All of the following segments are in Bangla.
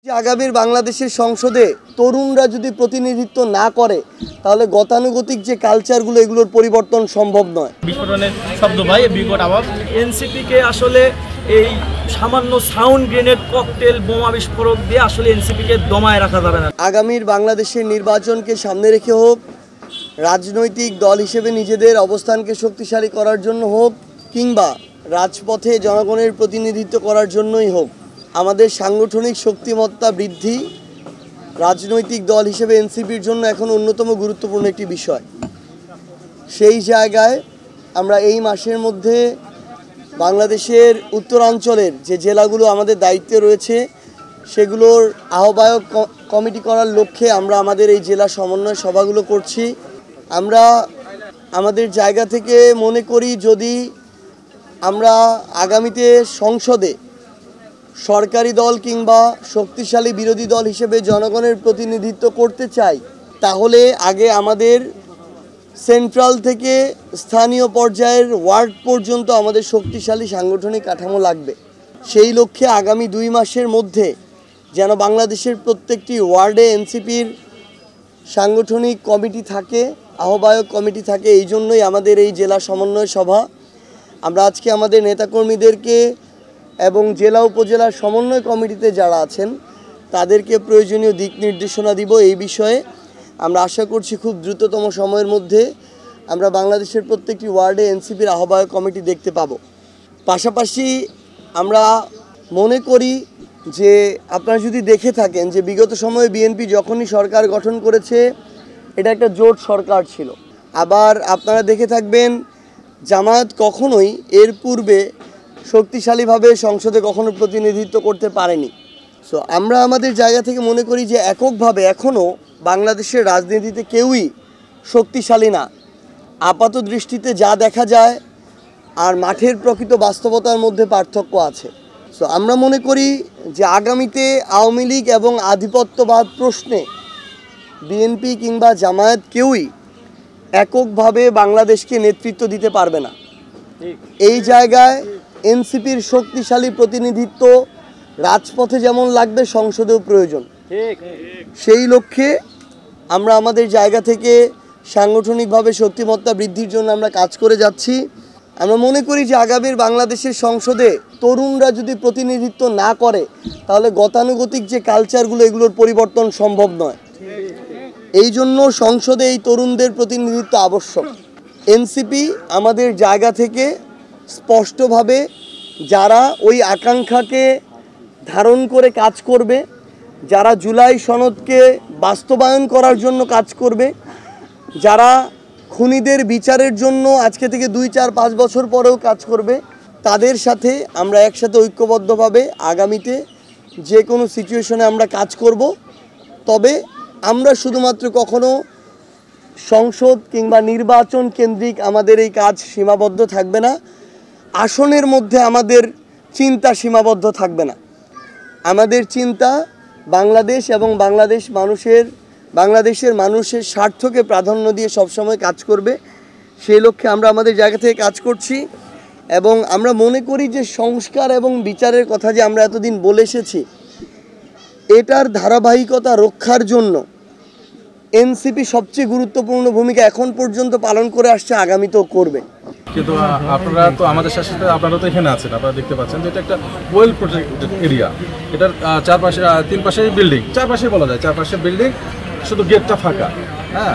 আগামীর বাংলাদেশের সংসদে তরুণরা যদি প্রতিনিধিত্ব না করে তাহলে গতানুগতিক যে কালচারগুলো এগুলোর পরিবর্তন সম্ভব নয়। বিস্ফোরণের শব্দ ভাই বিকট আওয়াজ। এনসিপিকে আসলে এই সামান্য সাউন্ড গ্রেনেড ককটেল বোমা বিস্ফোরক দিয়ে আসলে এনসিপিকে দমায় রাখা যাবে না। আগামীর বাংলাদেশের নির্বাচনকে সামনে রেখে হোক, রাজনৈতিক দল হিসেবে নিজেদের অবস্থানকে শক্তিশালী করার জন্য হোক, কিংবা রাজপথে জনগণের প্রতিনিধিত্ব করার জন্যই হোক, আমাদের সাংগঠনিক শক্তিমত্তা বৃদ্ধি রাজনৈতিক দল হিসেবে এনসিপির জন্য এখন অন্যতম গুরুত্বপূর্ণ একটি বিষয়। সেই জায়গায় আমরা এই মাসের মধ্যে বাংলাদেশের উত্তরাঞ্চলের যে জেলাগুলো আমাদের দায়িত্বে রয়েছে সেগুলোর আহ্বায়ক কমিটি করার লক্ষ্যে আমরা আমাদের এই জেলা সমন্বয় সভাগুলো করছি। আমরা আমাদের জায়গা থেকে মনে করি যদি আমরা আগামীতে সংসদে সরকারি দল কিংবা শক্তিশালী বিরোধী দল হিসেবে জনগণের প্রতিনিধিত্ব করতে চাই, তাহলে আগে আমাদের সেন্ট্রাল থেকে স্থানীয় পর্যায়ের ওয়ার্ড পর্যন্ত আমাদের শক্তিশালী সাংগঠনিক কাঠামো লাগবে। সেই লক্ষ্যে আগামী 2 মাসের মধ্যে যেন বাংলাদেশের প্রত্যেকটি ওয়ার্ডে এনসিপির সাংগঠনিক কমিটি থাকে, আহ্বায়ক কমিটি থাকে। এই জন্যই আমাদের এই জেলা সমন্বয় সভা। আমরা আজকে আমাদের নেতাকর্মীদেরকে এবং জেলা উপজেলার সমন্বয় কমিটিতে যারা আছেন তাদেরকে প্রয়োজনীয় দিক নির্দেশনা দিব। এই বিষয়ে আমরা আশা করছি খুব দ্রুততম সময়ের মধ্যে আমরা বাংলাদেশের প্রত্যেকটি ওয়ার্ডে এনসিপির আহ্বায়ক কমিটি দেখতে পাব। পাশাপাশি আমরা মনে করি যে আপনারা যদি দেখে থাকেন যে বিগত সময়ে বিএনপি যখনই সরকার গঠন করেছে এটা একটা জোট সরকার ছিল। আবার আপনারা দেখে থাকবেন জামায়াত কখনোই এর পূর্বে শক্তিশালীভাবে সংসদে কখনো প্রতিনিধিত্ব করতে পারেনি। সো আমরা আমাদের জায়গা থেকে মনে করি যে এককভাবে এখনও বাংলাদেশের রাজনীতিতে কেউই শক্তিশালী না। আপাত দৃষ্টিতে যা দেখা যায় আর মাঠের প্রকৃত বাস্তবতার মধ্যে পার্থক্য আছে। সো আমরা মনে করি যে আগামীতে আওয়ামী লীগ এবং আধিপত্যবাদ প্রশ্নে বিএনপি কিংবা জামায়াত কেউই এককভাবে বাংলাদেশকে নেতৃত্ব দিতে পারবে না। এই জায়গায় এনসিপির শক্তিশালী প্রতিনিধিত্ব রাজপথে যেমন লাগবে সংসদেও প্রয়োজন। সেই লক্ষ্যে আমরা আমাদের জায়গা থেকে সাংগঠনিকভাবে শক্তিমত্তা বৃদ্ধির জন্য আমরা কাজ করে যাচ্ছি। আমরা মনে করি যে আগামীর বাংলাদেশের সংসদে তরুণরা যদি প্রতিনিধিত্ব না করে তাহলে গতানুগতিক যে কালচারগুলো এগুলোর পরিবর্তন সম্ভব নয়। এই জন্য সংসদে এই তরুণদের প্রতিনিধিত্ব আবশ্যক। এনসিপি আমাদের জায়গা থেকে স্পষ্টভাবে যারা ওই আকাঙ্ক্ষাকে ধারণ করে কাজ করবে, যারা জুলাই সনদকে বাস্তবায়ন করার জন্য কাজ করবে, যারা খুনিদের বিচারের জন্য আজকে থেকে 2, 4, 5 বছর পরেও কাজ করবে, তাদের সাথে আমরা একসাথে ঐক্যবদ্ধভাবে আগামীতে যে কোনো সিচুয়েশনে আমরা কাজ করব। তবে আমরা শুধুমাত্র কখনো সংসদ কিংবা নির্বাচন কেন্দ্রিক আমাদের এই কাজ সীমাবদ্ধ থাকবে না। আসনের মধ্যে আমাদের চিন্তা সীমাবদ্ধ থাকবে না। আমাদের চিন্তা বাংলাদেশ এবং বাংলাদেশের মানুষের স্বার্থকে প্রাধান্য দিয়ে সবসময় কাজ করবে। সেই লক্ষ্যে আমরা আমাদের জায়গা থেকে কাজ করছি এবং আমরা মনে করি যে সংস্কার এবং বিচারের কথা যে আমরা এতদিন বলে এসেছি এটার ধারাবাহিকতা রক্ষার জন্য এনসিপি সবচেয়ে গুরুত্বপূর্ণ ভূমিকা এখন পর্যন্ত পালন করে আসছে, আগামীতেও করবে। কিন্তু আপনারা তো আমাদের সাথে আপনারা তো এখানে আছেন, আপনারা দেখতে পাচ্ছেন যে এটা একটা ওয়েল প্রোটেক্টেড এরিয়া। এটার চারপাশে 3 পাশে বিল্ডিং, চারপাশে বলা যায় 4 পাশে বিল্ডিং, শুধু গেটটা ফাঁকা। হ্যাঁ,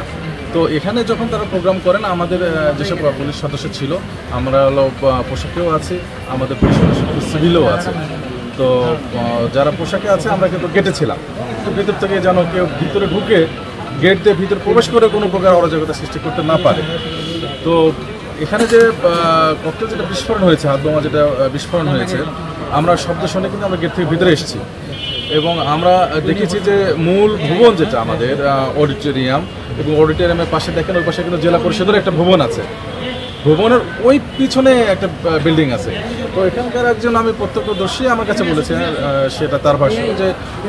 তো এখানে যখন তারা প্রোগ্রাম করেন আমাদের যেসব পুলিশ সদস্য ছিল, আমরা হলো পোশাকেও আছি, আমাদের পুলিশ সদস্য সিভিলও আছে। তো যারা পোশাকে আছে আমরা কিন্তু গেটে ছিলাম, তো ভিতর থেকে যেন কেউ ভিতরে ঢুকে গেট দিয়ে ভিতরে প্রবেশ করে কোনো প্রকার অরাজকতা সৃষ্টি করতে না পারে। তো এখানে যে ককটেল যেটা বিস্ফোরণ হয়েছে, হাত বোমা যেটা বিস্ফোরণ হয়েছে, আমরা শব্দ শুনে কিন্তু আমরা গেট থেকে ভিতরে এসেছি এবং আমরা দেখেছি যে মূল ভবন যেটা আমাদের অডিটোরিয়াম, এবং অডিটোরিয়ামের পাশে দেখেন ওই পাশে কিন্তু জেলা পরিষদের একটা ভবন আছে, ভবনের ওই পিছনে একটা বিল্ডিং আছে। তো এখানকার একজন আমি প্রত্যক্ষদর্শী আমার কাছে বলেছে, সেটা তার ভাষ্য যে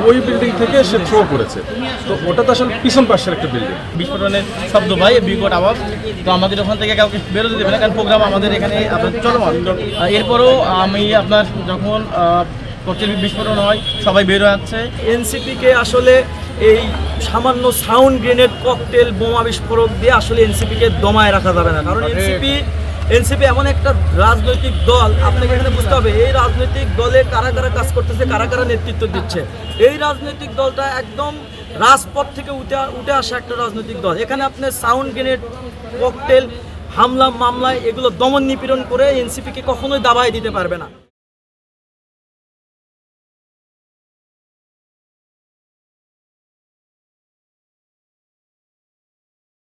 ওই বিল্ডিং থেকে সে থ্রো করেছে। তো ওটা তো আসলে পিছন পাশের একটা বিল্ডিং। বিস্ফোরণের শব্দ ভাই বিকট আওয়াজ। তো আমাদের ওখান থেকে কাউকে বেরোতে দেবে না, কারণ প্রোগ্রাম আমাদের এখানে আপনার চলমান। এরপরেও আমি আপনার যখন ককটেল বিস্ফোরণ হয়, সবাই বের হয়ে যাচ্ছে। এনসিপিকে আসলে এই সামান্য সাউন্ড গ্রেনেড, ককটেল, বোমা বিস্ফোরক দিয়ে আসলে এনসিপিকে দমায় রাখা যাবে না। কারণ এনসিপি এমন একটা রাজনৈতিক দল, আপনাকে এখানে বুঝতে হবে এই রাজনৈতিক দলে কারা কারা কাজ করতেছে, কারা কারা নেতৃত্ব দিচ্ছে। এই রাজনৈতিক দলটা একদম রাজপথ থেকে উঠে আসা একটা রাজনৈতিক দল। এখানে আপনি সাউন্ড গ্রেনেড, ককটেল, হামলা মামলায় এগুলো দমন নিপীড়ন করে এনসিপিকে কখনোই দাবায় দিতে পারবে না।